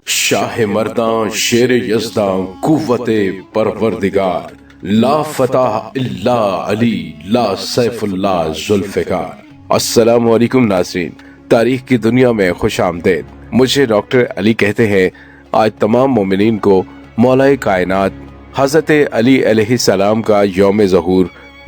شاہ مرداں شیر یزداں قوت پروردگار، لا فتح الا علی لا سیف اللہ ذوالفقار۔ السلام علیکم ناظرین، تاریخ کی دنیا میں خوش آمدید۔ مجھے ڈاکٹر علی کہتے ہیں۔ آج تمام مومنین کو مولا کائنات حضرت علی علیہ السلام کا یوم ظہور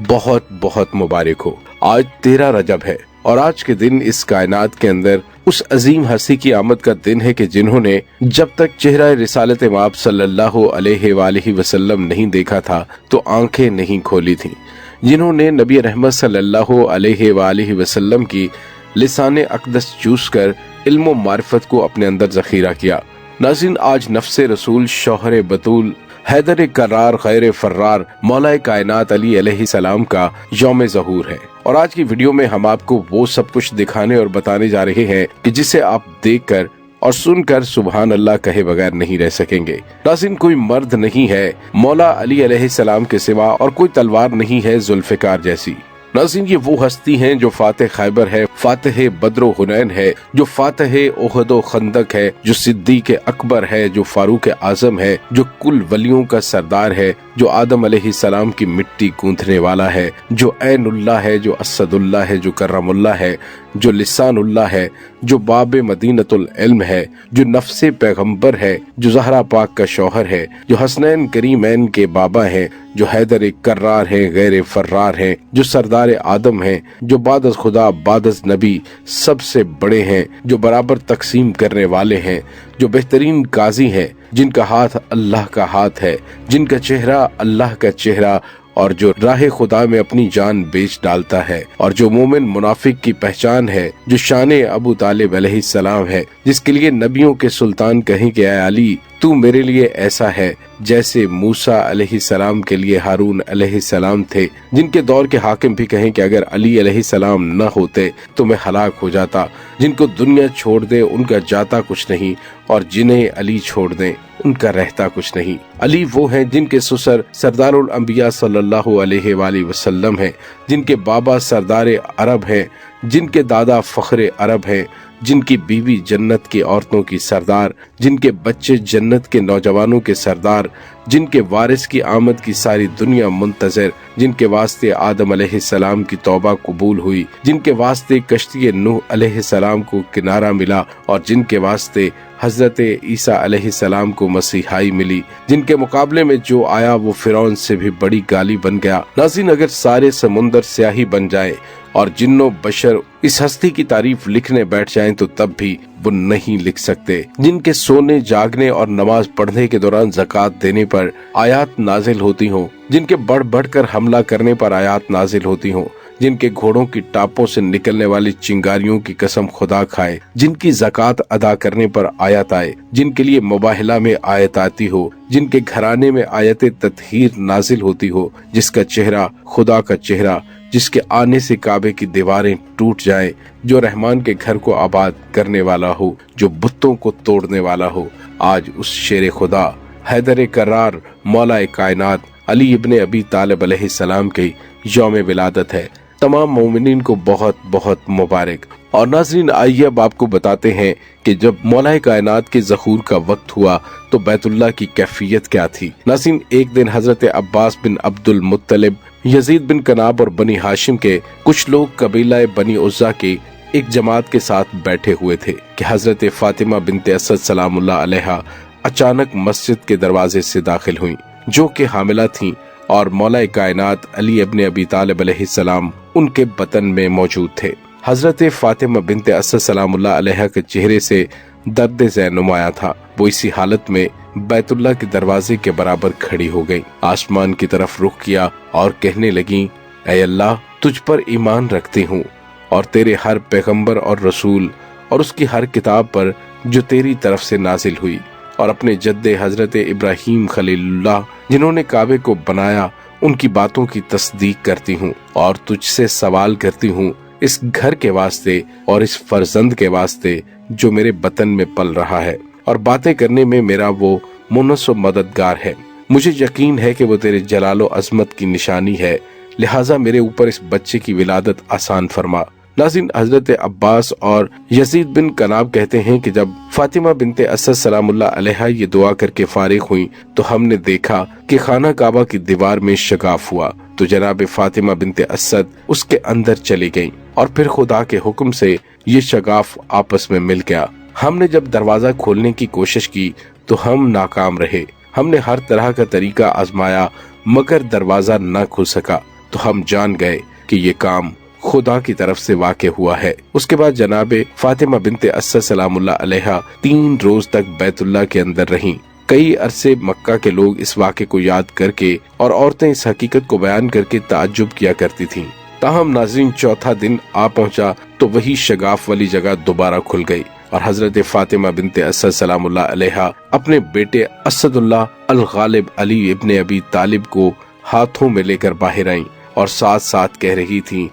بہت بہت مبارک ہو۔ آج 13 رجب ہے اور آج کے دن اس کائنات کے اندر اس عظیم ہستی کی آمد کا دن ہے کہ جنہوں نے جب تک چہرہ رسالت مآب صلی اللہ علیہ وآلہ وسلم نہیں دیکھا تھا تو آنکھیں نہیں کھولی تھیں، جنہوں نے نبی رحمت صلی اللہ علیہ وآلہ وسلم کی لسان اقدس چوس کر علم و معرفت کو اپنے اندر ذخیرہ کیا۔ ناظرین، آج نفس رسول شوہر بطول حیدر کرار غیر فرار مولا کائنات علی علیہ السلام کا یوم ظہور ہے، اور آج کی ویڈیو میں ہم آپ کو وہ سب کچھ دکھانے اور بتانے جا رہے ہیں کہ جسے آپ دیکھ کر اور سن کر سبحان اللہ کہے بغیر نہیں رہ سکیں گے۔ ناظرین، کوئی مرد نہیں ہے مولا علی علیہ السلام کے سوا، اور کوئی تلوار نہیں ہے ذوالفقار جیسی۔ ناظرین، یہ وہ ہستی ہیں جو فاتح خیبر ہے، فاتح بدر و حنین ہے، جو فاتح احد و خندق ہے، جو صدیق اکبر ہے، جو فاروق اعظم ہے، جو کل ولیوں کا سردار ہے، جو آدم علیہ السلام کی مٹی گوندھنے والا ہے، جو عین اللہ ہے، جو اسد اللہ ہے، جو کرم اللہ ہے، جو لسان اللہ ہے، جو باب مدینۃ العلم ہے، جو نفس پیغمبر ہے، جو زہرا پاک کا شوہر ہے، جو حسنین کریمین کے بابا ہیں، جو حیدر کرار ہے، غیر فرار ہیں، جو سردار آدم ہیں، جو بعد از خدا بعد از نبی سب سے بڑے ہیں، جو برابر تقسیم کرنے والے ہیں، جو بہترین قاضی ہیں، جن کا ہاتھ اللہ کا ہاتھ ہے، جن کا چہرہ اللہ کا چہرہ، اور جو راہ خدا میں اپنی جان بیچ ڈالتا ہے، اور جو مومن منافق کی پہچان ہے، جو شان ابو طالب علیہ السلام ہے، جس کے لیے نبیوں کے سلطان کہیں کہ اے علی تو میرے لیے ایسا ہے جیسے موسیٰ علیہ السلام کے لیے ہارون علیہ السلام تھے، جن کے دور کے حاکم بھی کہیں کہ اگر علی علیہ السلام نہ ہوتے تو میں ہلاک ہو جاتا، جن کو دنیا چھوڑ دے ان کا جاتا کچھ نہیں، اور جنہیں علی چھوڑ دیں ان کا رہتا کچھ نہیں۔ علی وہ ہیں جن کے سسر سردار الانبیاء صلی اللہ علیہ وآلہ وسلم ہیں، جن کے بابا سردار عرب ہیں، جن کے دادا فخر عرب ہیں، جن کی بیوی جنت کی عورتوں کی سردار، جن کے بچے جنت کے نوجوانوں کے سردار، جن کے وارث کی آمد کی ساری دنیا منتظر، جن کے واسطے آدم علیہ السلام کی توبہ قبول ہوئی، جن کے واسطے کشتی نوح علیہ السلام کو کنارہ ملا، اور جن کے واسطے حضرت عیسیٰ علیہ السلام کو مسیحائی ملی، جن کے مقابلے میں جو آیا وہ فرعون سے بھی بڑی گالی بن گیا۔ ناظرین، اگر سارے سمندر سیاہی بن جائے اور جنوں بشر اس ہستی کی تعریف لکھنے بیٹھ جائیں تو تب بھی وہ نہیں لکھ سکتے، جن کے سونے جاگنے اور نماز پڑھنے کے دوران زکوٰۃ دینے پر آیات نازل ہوتی ہوں، جن کے بڑھ بڑھ کر حملہ کرنے پر آیات نازل ہوتی ہوں، جن کے گھوڑوں کی ٹاپوں سے نکلنے والی چنگاریوں کی قسم خدا کھائے، جن کی زکوٰۃ ادا کرنے پر آیت آئے، جن کے لیے مباہلہ میں آیت آتی ہو، جن کے گھرانے میں آیت تطہیر نازل ہوتی ہو، جس کا چہرہ خدا کا چہرہ، جس کے آنے سے کعبے کی دیواریں ٹوٹ جائیں، جو رحمان کے گھر کو آباد کرنے والا ہو، جو بتوں کو توڑنے والا ہو، آج اس شیر خدا حیدر کرار مولا کائنات علی ابن ابی طالب علیہ السلام کی یوم ولادت ہے۔ تمام مومنین کو بہت بہت مبارک۔ اور ناظرین، آئیے اب آپ کو بتاتے ہیں کہ جب مولا کائنات کے ظہور کا وقت ہوا تو بیت اللہ کی کیفیت کیا تھی۔ ناظرین، ایک دن حضرت عباس بن عبد المطلب، یزید بن کناب اور بنی ہاشم کے کچھ لوگ قبیلہ بنی عزا کے ایک جماعت کے ساتھ بیٹھے ہوئے تھے کہ حضرت فاطمہ بنت اسد سلام اللہ علیہا اچانک مسجد کے دروازے سے داخل ہوئیں، جو کہ حاملہ تھیں، اور مولا کائنات علی ابن ابی طالب علیہ السلام ان کے بطن میں موجود تھے۔ حضرت فاطمہ بنت اسد سلام اللہ علیہا کے چہرے سے درد ذہ نمایاں تھا۔ وہ اسی حالت میں بیت اللہ کے دروازے کے برابر کھڑی ہو گئیں، آسمان کی طرف رخ کیا اور کہنے لگیں، اے اللہ، تجھ پر ایمان رکھتی ہوں اور تیرے ہر پیغمبر اور رسول اور اس کی ہر کتاب پر جو تیری طرف سے نازل ہوئی، اور اپنے جد حضرت ابراہیم خلیل اللہ جنہوں نے کعبے کو بنایا ان کی باتوں کی تصدیق کرتی ہوں، اور تجھ سے سوال کرتی ہوں اس گھر کے واسطے اور اس فرزند کے واسطے جو میرے بطن میں پل رہا ہے، اور باتیں کرنے میں میرا وہ مونس و مددگار ہے۔ مجھے یقین ہے کہ وہ تیرے جلال و عظمت کی نشانی ہے، لہٰذا میرے اوپر اس بچے کی ولادت آسان فرما۔ नाज़रीन, हजरत अब्बास और यजीद बिन कनाब कहते हैं कि जब फातिमा बिनते असद सलामुल्लाह अलैहा ये दुआ करके फारिग हुई तो हमने देखा कि खाना काबा की दीवार में शगाफ हुआ, तो जनाब फातिमा बिनते असद उसके अंदर चली गयी और फिर खुदा के हुक्म से ये शगाफ आपस में मिल गया। हमने जब दरवाजा खोलने की कोशिश की तो हम नाकाम रहे। हमने हर तरह का तरीका आजमाया मगर दरवाजा न खुल सका, तो हम जान गए कि ये काम खुदा की तरफ से वाक़े हुआ है। उसके बाद जनाबे फातिमा बिनते असद सलामुल्लाह अलैहा 3 रोज तक बैतुल्लाह के अंदर रहीं। कई अरसे मक्का के लोग इस वाक़े को याद करके और औरतें इस हकीकत को बयान करके ताज्जुब किया करती थीं। ताहम नाज़रीन, चौथा दिन आ पहुंचा तो वही शगाफ वाली जगह दोबारा खुल गई और हजरत फातिमा बिनते असद सलामुल्लाह अलैहा अपने बेटे असदुल्लाह अल गालिब अली इब्ने अबी तालिब को हाथों में लेकर बाहर आईं और साथ साथ कह रही थीं,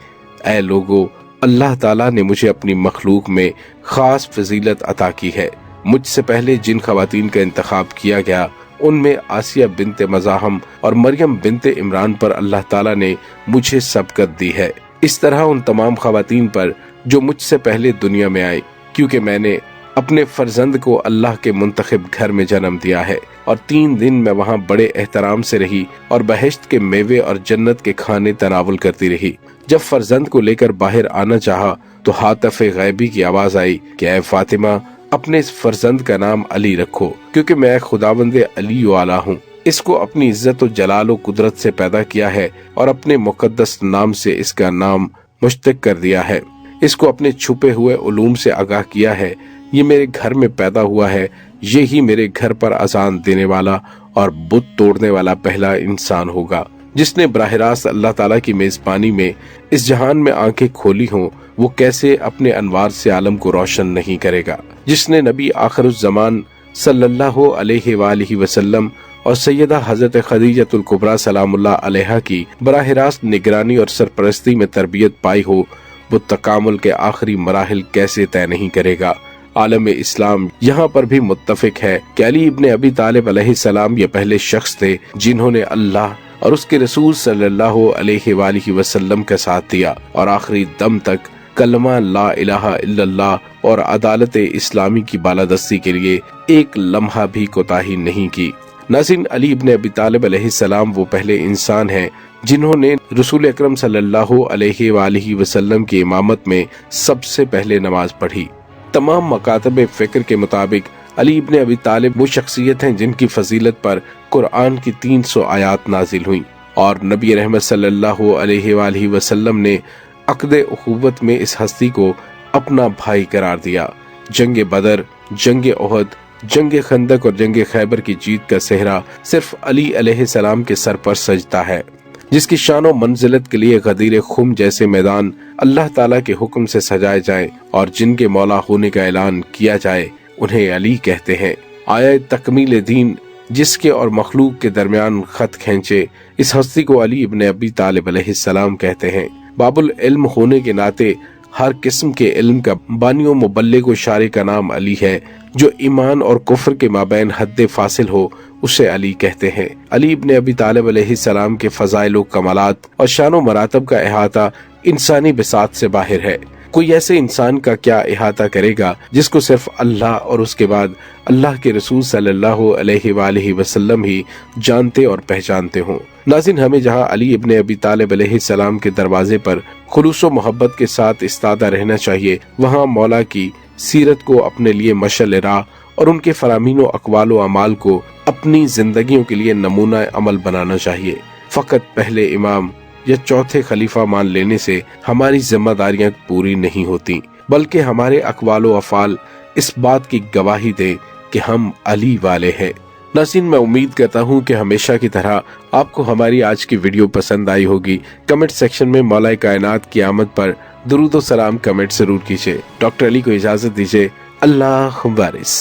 ऐ लोगो, अल्लाह ताला ने मुझे अपनी मखलूक में खास फजीलत अता की है। मुझसे पहले जिन खवातीन का इंतखाब किया गया उनमें आसिया बिनते मज़ाहम और मरियम बिनते इमरान पर अल्लाह ताला ने मुझे सबकत दी है। इस तरह उन तमाम खवातीन पर जो मुझसे पहले दुनिया में आई, क्योंकि मैंने अपने फर्जंद को अल्लाह के मुंतखब घर में जन्म दिया है और 3 दिन मैं वहाँ बड़े एहतराम से रही और बहिश्त के मेवे और जन्नत के खाने तनावुल करती रही। जब फर्जंद को लेकर बाहर आना चाहा तो हातफ़े गैबी की आवाज आई कि ऐ फातिमा, अपने इस फर्जंद का नाम अली रखो, क्योंकि मैं खुदावंदे अली वाला हूँ। इसको अपनी इज्जत और जलाल और कुदरत से पैदा किया है और अपने मुकद्दस नाम से इसका नाम मुश्तक कर दिया है। इसको अपने छुपे हुए उलूम से आगाह किया है। ये मेरे घर में पैदा हुआ है। ये ही मेरे घर पर अजान देने वाला और बुत तोड़ने वाला पहला इंसान होगा। जिसने बराह रास्त अल्लाह ताला की मेजबानी में इस जहान में आंखें खोली हों, वो कैसे अपने अनवार से आलम को रोशन नहीं करेगा। जिसने नबी आखिरुज़्ज़मान सल्लल्लाहु अलैहि वालिहि वसल्लम और सैयदा हजरत खदीजतुल कुबरा सलामुल्लाह अलैहा की बराह रास्त निगरानी और सरपरस्ती में तरबियत पाई हो, वो तकामुल के आखिरी मराहिल कैसे तय नहीं करेगा। आलम इस्लाम यहाँ पर भी मुत्तफिक है कि अली इब्ने अबी तालिब अलैहिस्सलाम ये पहले शख्स थे जिन्होंने अल्लाह और उसके रसूल सल्लल्लाहु अलैहि वालिहि वसल्लम का साथ दिया और आखिरी दम तक कलमा ला इलाहा इल्लल्लाह और अदालत इस्लामी की बालादस्ती के लिए एक लम्हा भी कोताही नहीं की। नाज़रीन, अली इब्ने अबी तालिब अलैहिस्सलाम वो पहले इंसान हैं जिन्होंने रसूल अकरम सल्लल्लाहु अलैहि वालिहि वसल्लम की इमामत में सबसे पहले नमाज पढ़ी। तमाम मकातब फिक्र के मुताबिक अली इब्ने अबी तालिब वो शख्सियत हैं जिनकी फजीलत पर कुरान की 300 आयात नाजिल हुई और नबी रहमत सल्लल्लाहु अलैहि वालिहि वसल्लम ने अक़द उख़ुवत में इस हस्ती को अपना भाई करार दिया। जंग बदर, जंग ओहद, जंग खंदक और जंग खैबर की जीत का सेहरा सिर्फ अली अलैहिस्सलाम के सर पर सजता है। जिसकी शान और मंजिलत के लिए गदीर खुम जैसे मैदान अल्लाह ताला के हुक्म से सजाए जाएं और जिनके मौला होने का ऐलान किया जाए, उन्हें अली कहते हैं। आया तकमील दीन जिसके और मखलूक के दरमियान खत खींचे, इस हस्ती को अली इब्ने अबी तालिब अलैहिस्सलाम कहते हैं। बाबुल इल्म होने के नाते हर किस्म के इल्म का बानी और मुबल्लिग व शारी का नाम अली है। जो ईमान और कुफ्र के माबैन हद फासिल हो उसे अली कहते हैं। अली इब्ने अबी तालिब अलैहिस्सलाम के फजाइल व कमालात और शान व मरातब का अहाता इंसानी बिसात से बाहर है। कोई ऐसे इंसान का क्या इहाता करेगा जिसको सिर्फ अल्लाह और उसके बाद अल्लाह के रसूल सल्लल्लाहु अलैहि वालिहि वसल्लम ही जानते और पहचानते हों। नाज़रीन, हमें जहां अली इब्ने अबी तालिब अलैहिस्सलाम के दरवाजे पर खुलूस व मोहब्बत के साथ इस्तादा रहना चाहिए, वहां मौला की सीरत को अपने लिए मशअल राह और उनके फरामीन व अक़वाल व अमाल को अपनी जिंदगियों के लिए नमूना अमल बनाना चाहिए। फकत पहले इमाम या चौथे खलीफा मान लेने से हमारी जिम्मेदारियां पूरी नहीं होती, बल्कि हमारे अक़वाल व अफ़ाल इस बात की गवाही दे कि हम अली वाले हैं। नाज़रीन, मैं उम्मीद करता हूं कि हमेशा की तरह आपको हमारी आज की वीडियो पसंद आई होगी। कमेंट सेक्शन में मौला कायनात की आमद पर दुरूद व सलाम कमेंट जरूर कीजिए। डॉक्टर अली को इजाजत दीजिए। अल्लाह वारिस।